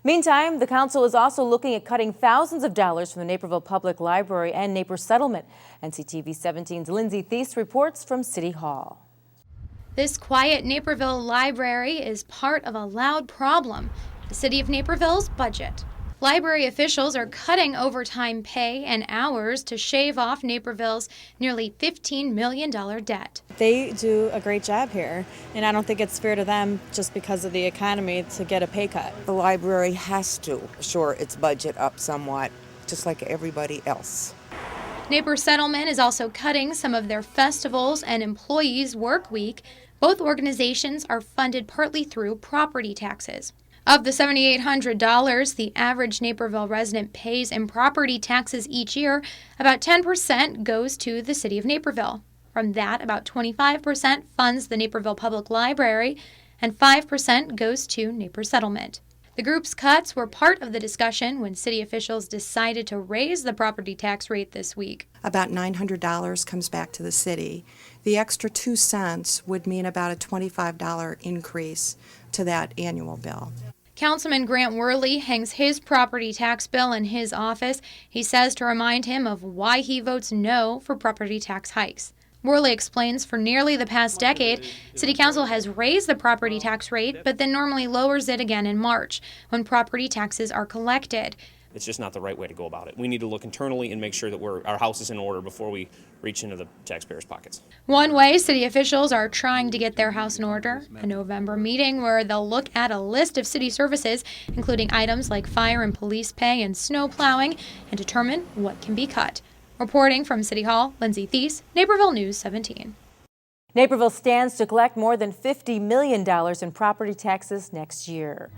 Meantime, the council is also looking at cutting thousands of dollars from the Naperville Public Library and Naper settlement. NCTV 17's Lindsey Theis reports from City Hall. This quiet Naperville library is part of a loud problem, the City of Naperville's budget. Library officials are cutting overtime pay and hours to shave off Naperville's nearly $15 million debt. They do a great job here, and I don't think it's fair to them just because of the economy to get a pay cut. The library has to shore its budget up somewhat, just like everybody else. Naper Settlement is also cutting some of their festivals and employees' work week. Both organizations are funded partly through property taxes. Of the $7,800 the average Naperville resident pays in property taxes each year, about 10% goes to the City of Naperville. From that, about 25% funds the Naperville Public Library, and 5% goes to Naper Settlement. The group's cuts were part of the discussion when city officials decided to raise the property tax rate this week. About $900 comes back to the city. The extra 2 cents would mean about a $25 increase to that annual bill. Councilman Grant Worley hangs his property tax bill in his office. He says to remind him of why he votes no for property tax hikes. Worley explains for nearly the past decade, City Council has raised the property tax rate, but then normally lowers it again in March when property taxes are collected. It's just not the right way to go about it. We need to look internally and make sure that our house is in order before we reach into the taxpayers' pockets. One way city officials are trying to get their house in order, a November meeting where they'll look at a list of city services, including items like fire and police pay and snow plowing, and determine what can be cut. Reporting from City Hall, Lindsey Theis, Naperville News 17. Naperville stands to collect more than $50 million in property taxes next year.